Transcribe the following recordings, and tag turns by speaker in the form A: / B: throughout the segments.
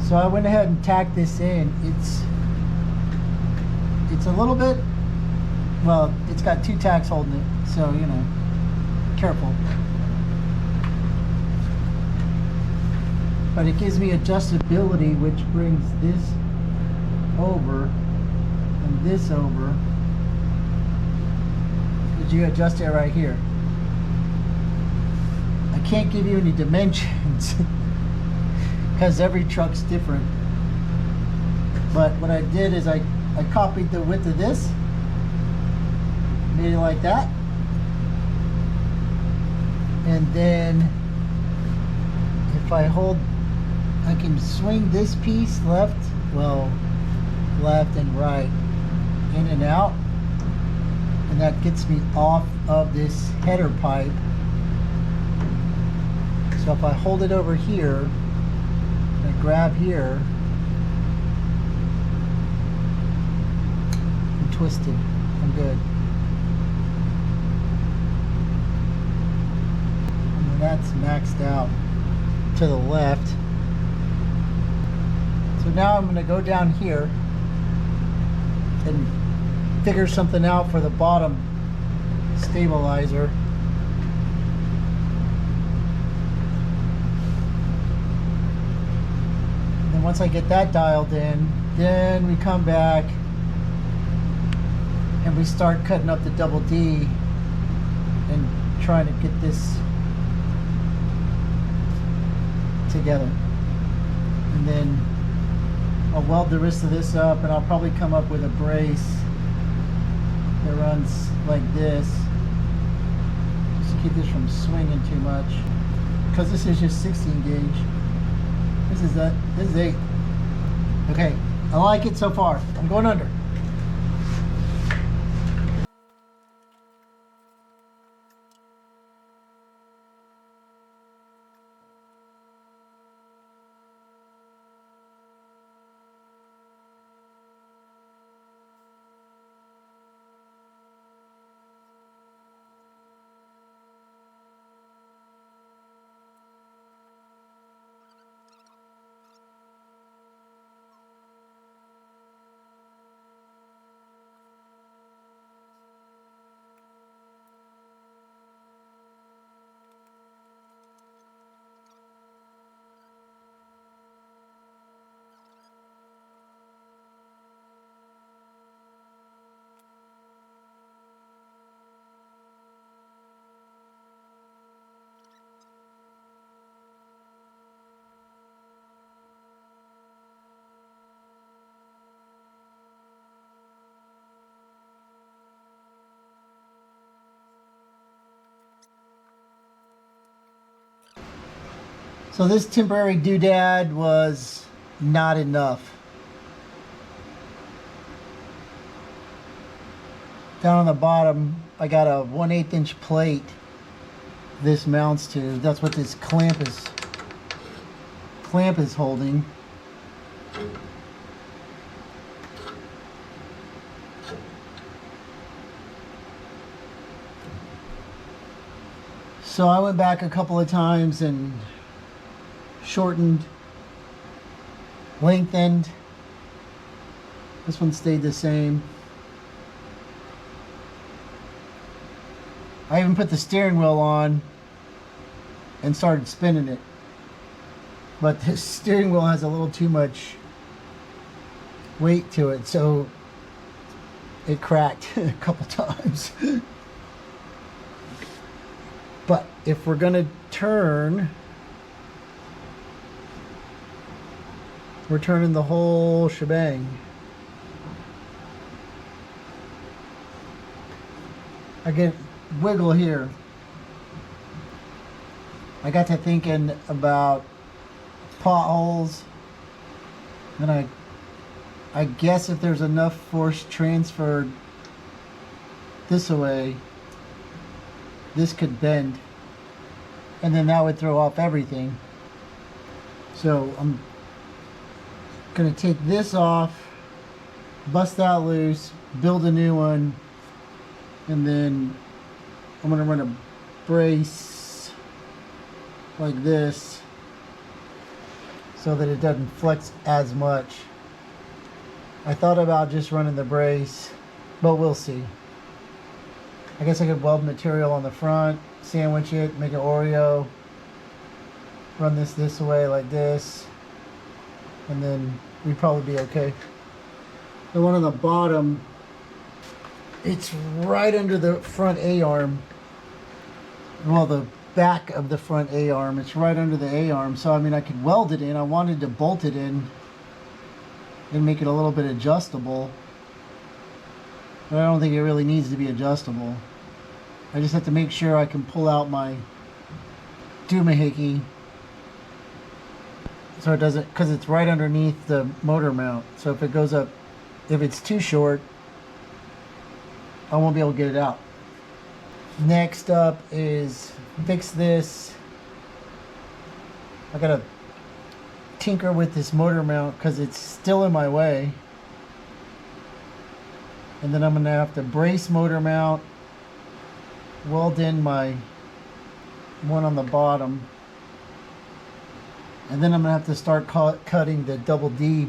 A: So I went ahead and tacked this in. It's a little bit, well, it's got 2 tacks holding it, so you know, careful. But it gives me adjustability, which brings this over and this over. Because you adjust it right here. I can't give you any dimensions because every truck's different. But what I did is I copied the width of this, made it like that, and then if I hold, I can swing this piece left and right, in and out, and that gets me off of this header pipe. So if I hold it over here, I grab here, I'm twisted, I'm good. And that's maxed out to the left. So now I'm going to go down here and figure something out for the bottom stabilizer. And then once I get that dialed in, then we come back and we start cutting up the double D and trying to get this together. And then I'll weld the rest of this up, and I'll probably come up with a brace that runs like this, just to keep this from swinging too much, because this is just 16 gauge. This is 8. Okay, I like it so far. I'm going under. So this temporary doodad was not enough. Down on the bottom, I got a 1/8 inch plate this mounts to. That's what this clamp is holding. So I went back a couple of times and shortened, lengthened. This one stayed the same. I even put the steering wheel on and started spinning it. But the steering wheel has a little too much weight to it, so it cracked a couple times. But if we're gonna turn, we're turning the whole shebang. I get wiggle here. I got to thinking about potholes, and I guess if there's enough force transferred this way, this could bend, and then that would throw off everything. So I'm gonna take this off, bust that loose, build a new one, and then I'm gonna run a brace like this so that it doesn't flex as much. I thought about just running the brace, but we'll see. I guess I could weld material on the front, sandwich it, make an Oreo, run this way like this, and then we'd probably be okay. The one on the bottom, it's right under the front A-arm. Well, the back of the front A-arm, it's right under the A-arm. So, I mean, I could weld it in. I wanted to bolt it in and make it a little bit adjustable. But I don't think it really needs to be adjustable. I just have to make sure I can pull out my doohickey so it doesn't, because it's right underneath the motor mount. So if it goes up, if it's too short, I won't be able to get it out. Next up is fix this. I gotta tinker with this motor mount because it's still in my way. And then I'm gonna have to brace motor mount, weld in my one on the bottom, and then I'm gonna have to start cutting the double D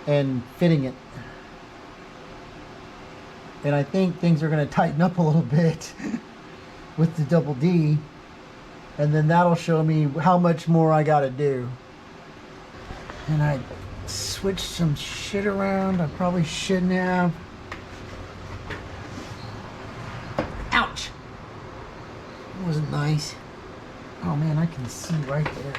A: and fitting it. And I think things are gonna tighten up a little bit with the double D, and then that'll show me how much more I gotta do. And I switched some shit around I probably shouldn't have. Ouch! That wasn't nice. Oh man, I can see right there.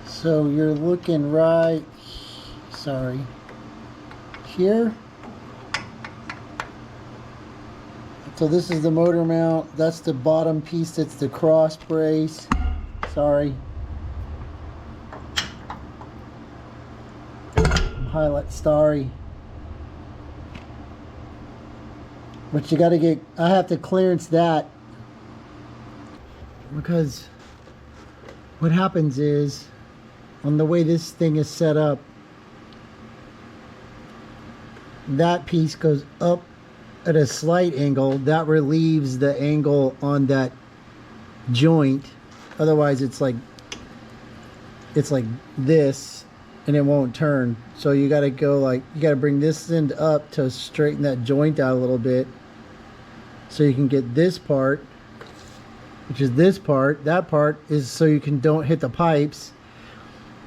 A: So you're looking right, sorry, here. So this is the motor mount. That's the bottom piece. That's the cross brace. Sorry. Highlight sorry. But you got to get, I have to clearance that because what happens is on the way this thing is set up, that piece goes up at a slight angle. That relieves the angle on that joint. Otherwise it's like this and it won't turn. So you got to go like, you got to bring this end up to straighten that joint out a little bit so you can get this part, which is this part. That part is so you don't hit the pipes,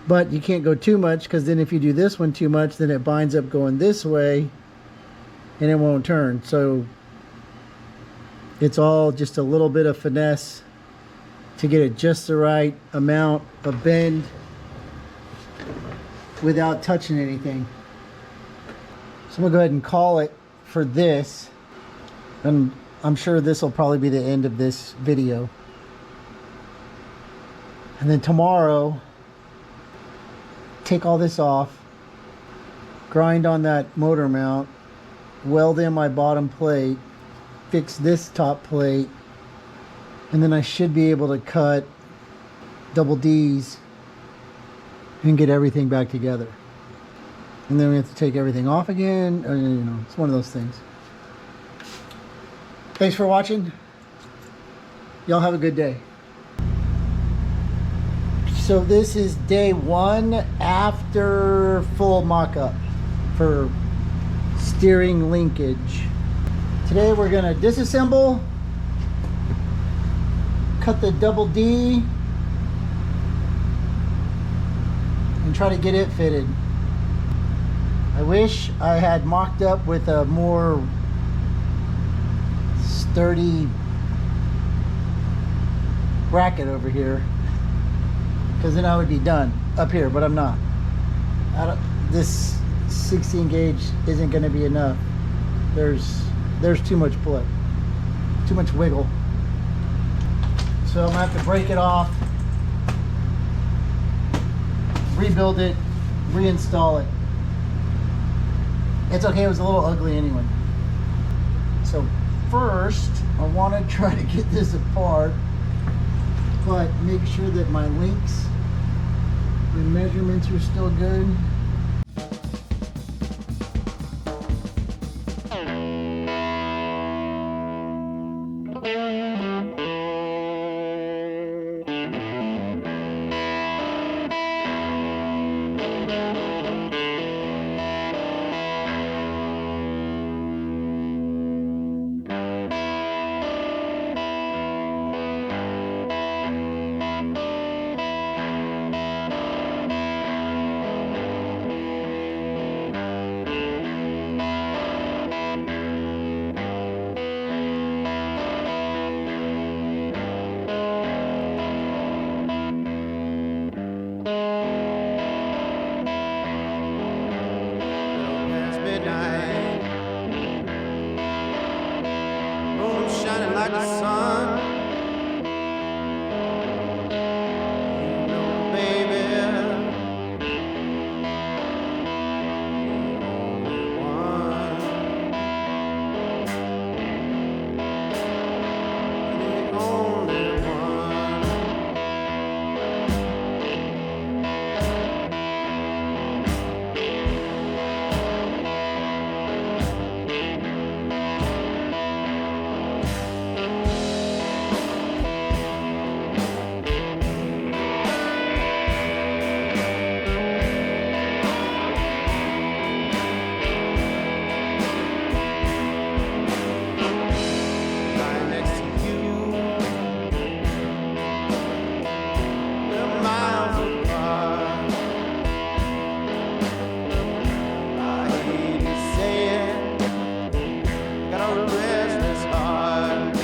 A: but you can't go too much because then if you do this one too much, then it binds up going this way and it won't turn. So it's all just a little bit of finesse to get it just the right amount of bend without touching anything. So I'm gonna go ahead and call it for this, and I'm sure this will probably be the end of this video. And then tomorrow, take all this off, grind on that motor mount, weld in my bottom plate, fix this top plate, and then I should be able to cut double D's and get everything back together. And then we have to take everything off again. You know, it's one of those things. Thanks for watching. Y'all have a good day. So this is day 1 after full mock-up for steering linkage. Today we're gonna disassemble, cut the double D, and try to get it fitted. I wish I had mocked up with a more sturdy bracket over here, because then I would be done up here, but I'm not. This 16 gauge isn't going to be enough. There's too much play, too much wiggle. So I'm gonna have to break it off, rebuild it, reinstall it. It's okay, it was a little ugly anyway. So first, I want to try to get this apart, but make sure that my links, the measurements are still good.
B: Like the sun, you know, baby, the only one. Lying next to you, we're miles apart. I hate to say it, got a restless heart,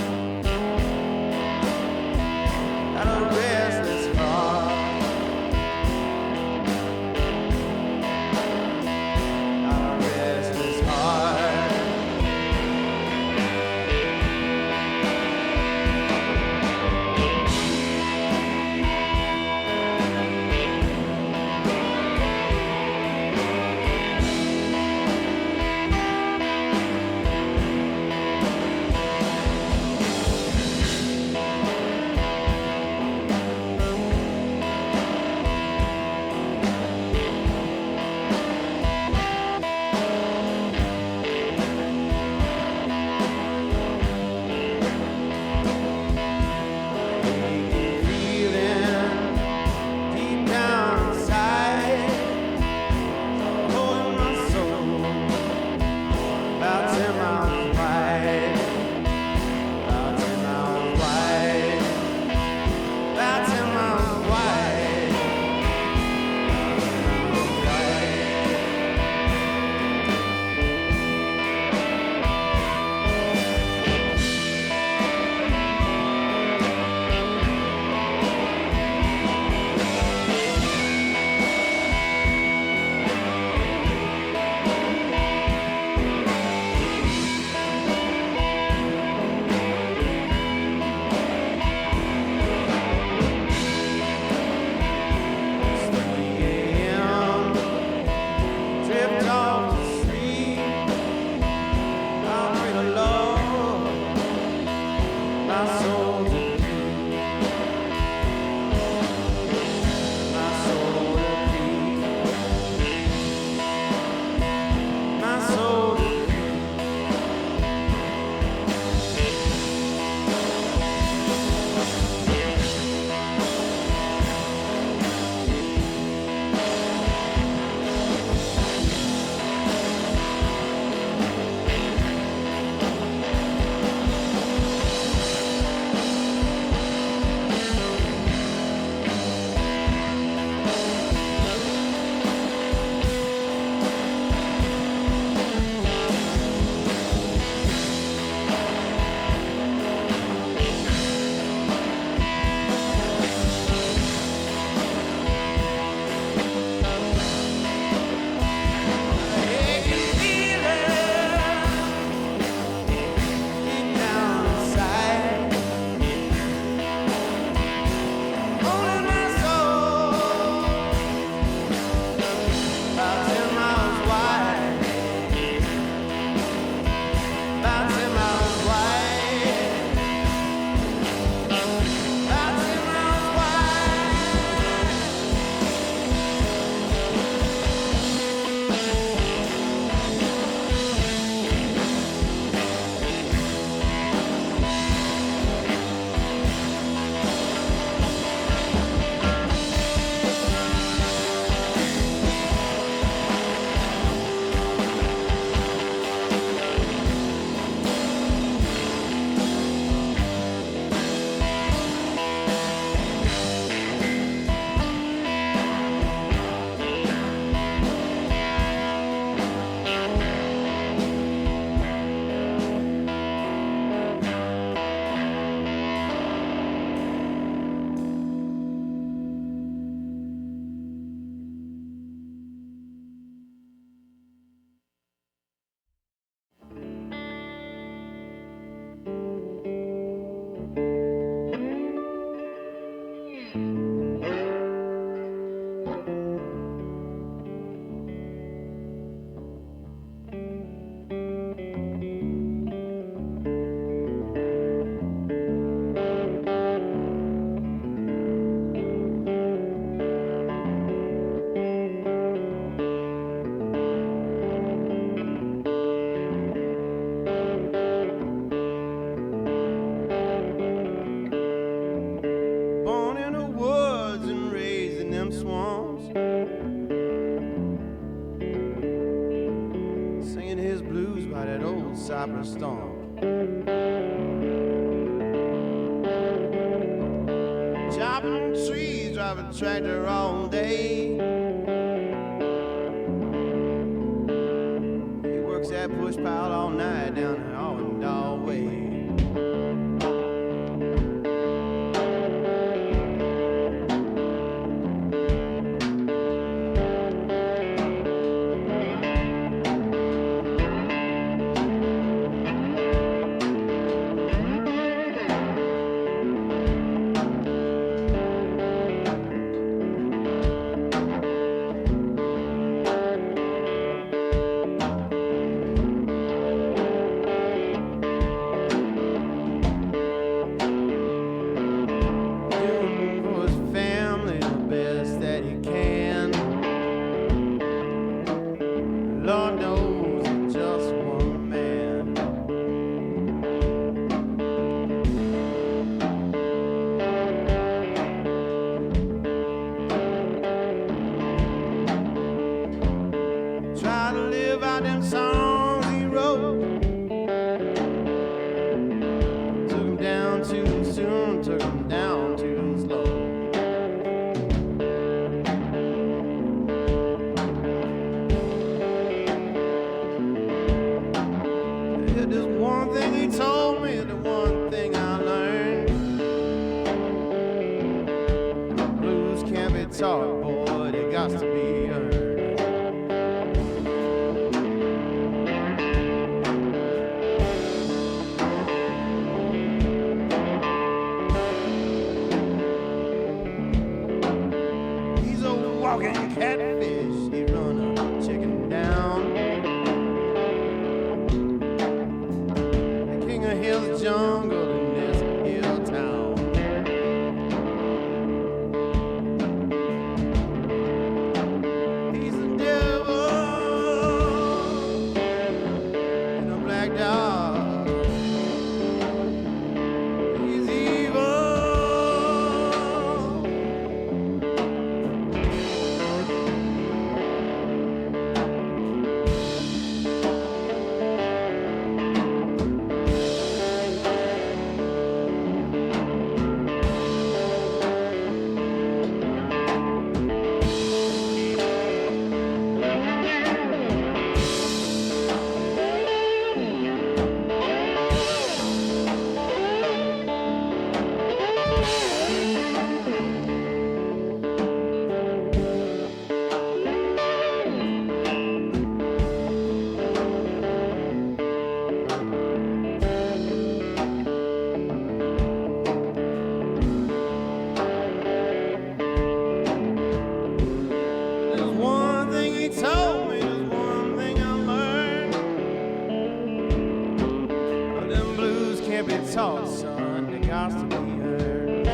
B: got a restless heart, got a restless heart. storm. Chopping trees, driving a tractor all day. He works that push pile all night down in Arwindale Way. Lord knows it's just one man. Try to live out them songs he wrote. Took him down too soon, took him down too slow. There's one thing he told me, the one thing I learned. Blues can't be taught, boy, they got to be earned. He's a walking catfish, he run a chicken down. Hill's jungle in this hill town. He's the devil in a black dog. He's evil. Taught, son, they got to be heard.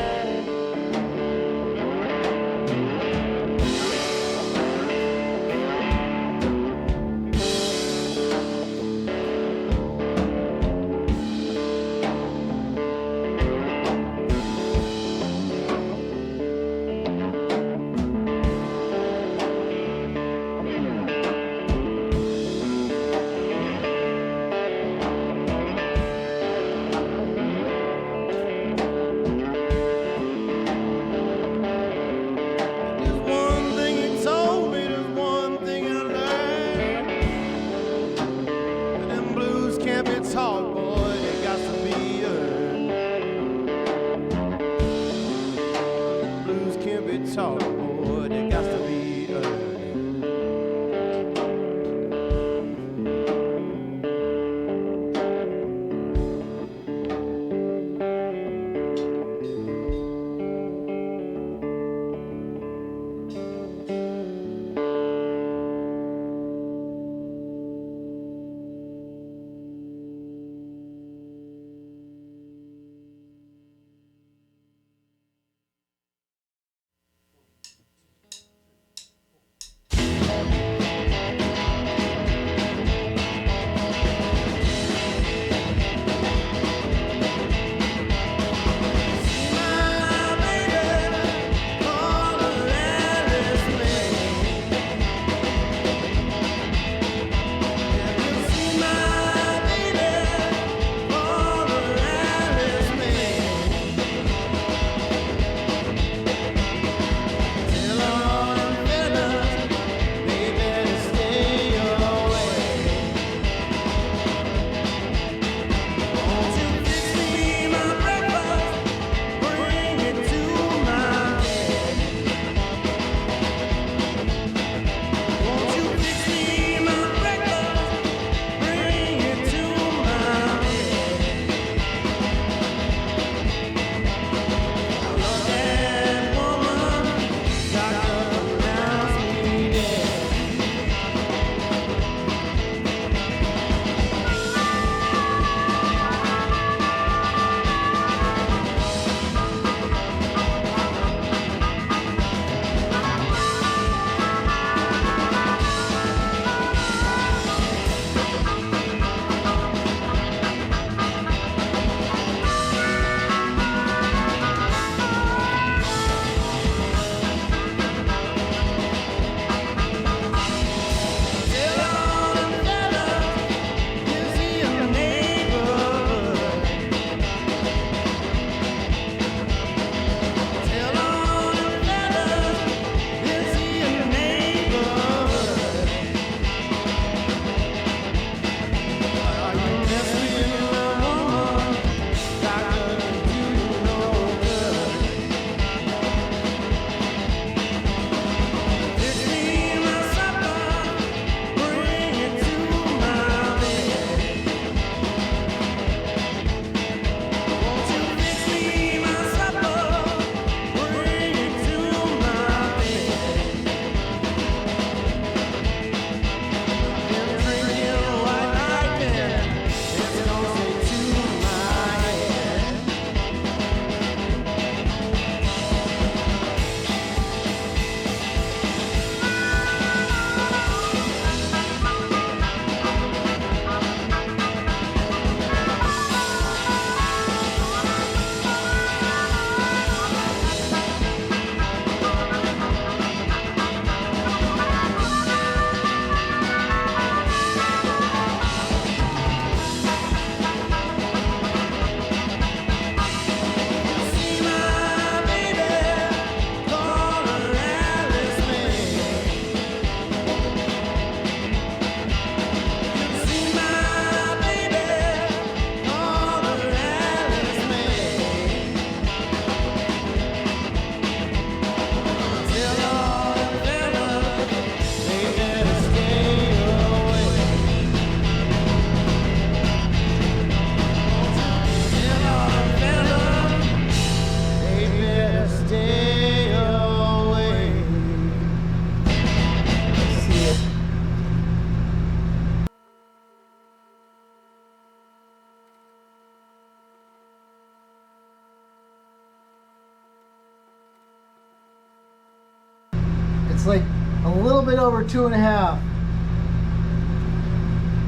A: It's like a little bit over 2.5.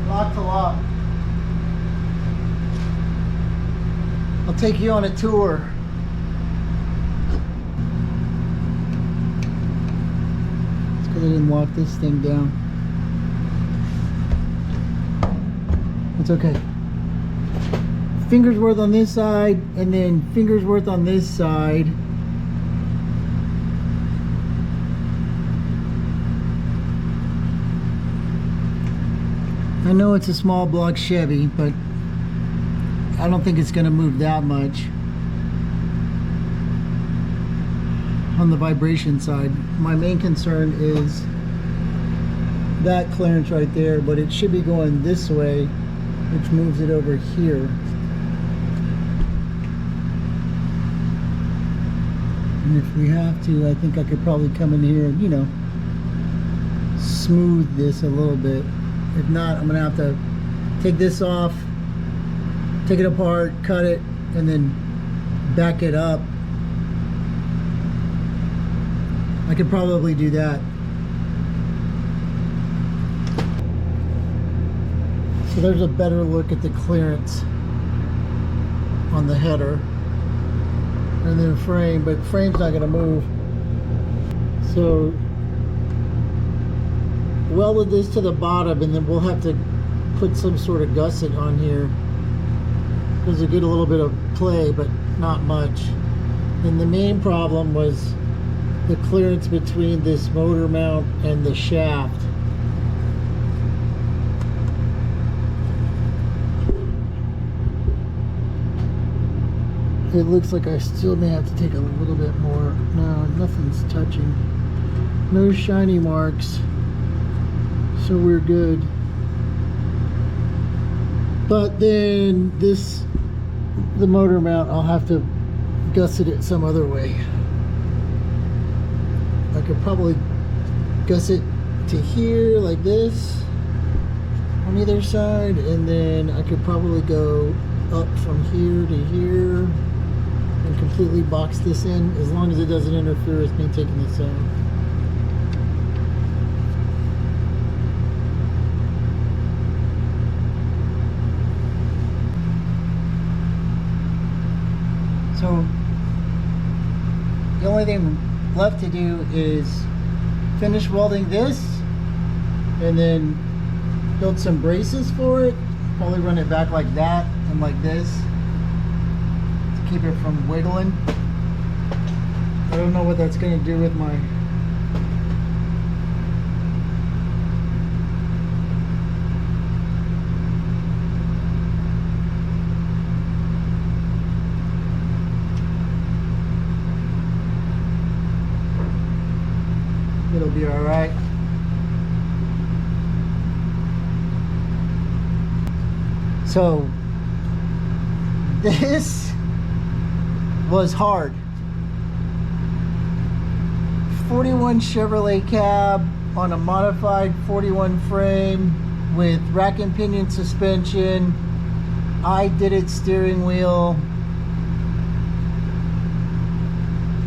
A: Lock to lock. I'll take you on a tour. It's because I didn't lock this thing down. It's okay. Fingers worth on this side, and then fingers worth on this side. I know it's a small block Chevy, but I don't think it's going to move that much on the vibration side. My main concern is that clearance right there, but it should be going this way, which moves it over here. And if we have to, I think I could probably come in here and, you know, smooth this a little bit. If not, I'm gonna have to take this off, take it apart, cut it, and then back it up. I could probably do that. So there's a better look at the clearance on the header. And then frame, but frame's not gonna move. So welded this to the bottom, and then we'll have to put some sort of gusset on here because it get a little bit of play, but not much. And the main problem was the clearance between this motor mount and the shaft. It looks like I still may have to take a little bit more. No, nothing's touching. No shiny marks. So we're good. But then this, the motor mount, I'll have to gusset it some other way. I could probably gusset to here like this on either side, and then I could probably go up from here to here and completely box this in, as long as it doesn't interfere with me taking this out. So the only thing left to do is finish welding this and then build some braces for it. Probably run it back like that and like this to keep it from wiggling. I don't know what that's going to do with my it'll be all right. So this was hard. 41 Chevrolet cab on a modified 41 frame with rack and pinion suspension, IDIDIT steering wheel,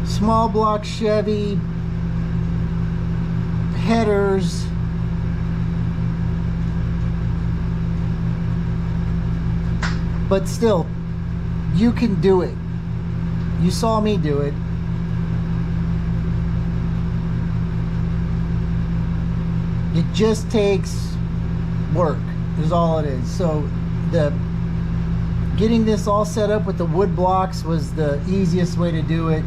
A: small block Chevy, headers, but still, you can do it. You saw me do it. It just takes work, is all it is. So the getting this all set up with the wood blocks was the easiest way to do it.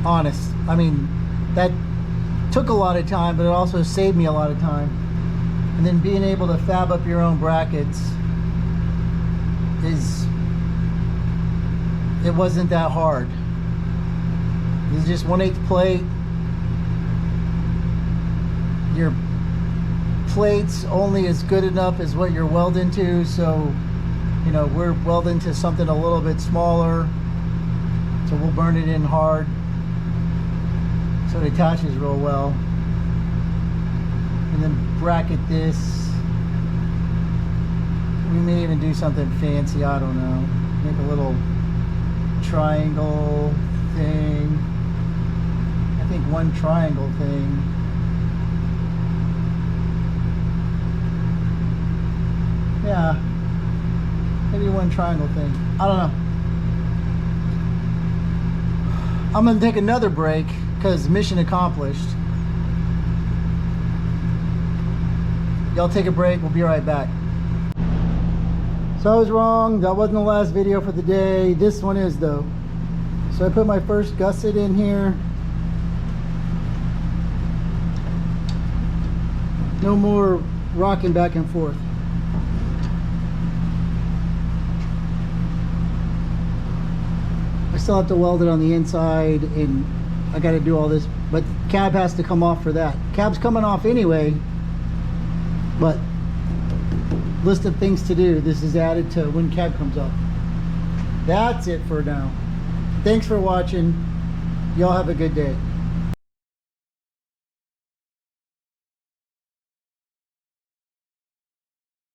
A: Honest. I mean, that took a lot of time, but it also saved me a lot of time. And then being able to fab up your own brackets it wasn't that hard. It's just 1/8 plate. Your plate's only as good enough as what you're welding to, so you know, we're welding to something a little bit smaller, so we'll burn it in hard so it attaches real well. And then bracket this. We may even do something fancy, I don't know. Make a little triangle thing. I think one triangle thing. Yeah, maybe one triangle thing. I don't know. I'm gonna take another break because mission accomplished. Y'all take a break, we'll be right back. So I was wrong, that wasn't the last video for the day. This one is though. So I put my first gusset in here. No more rocking back and forth. I still have to weld it on the inside, and I got to do all this, but cab has to come off for that. Cab's coming off anyway, but list of things to do. This is added to when cab comes up. That's it for now. Thanks for watching. Y'all have a good day.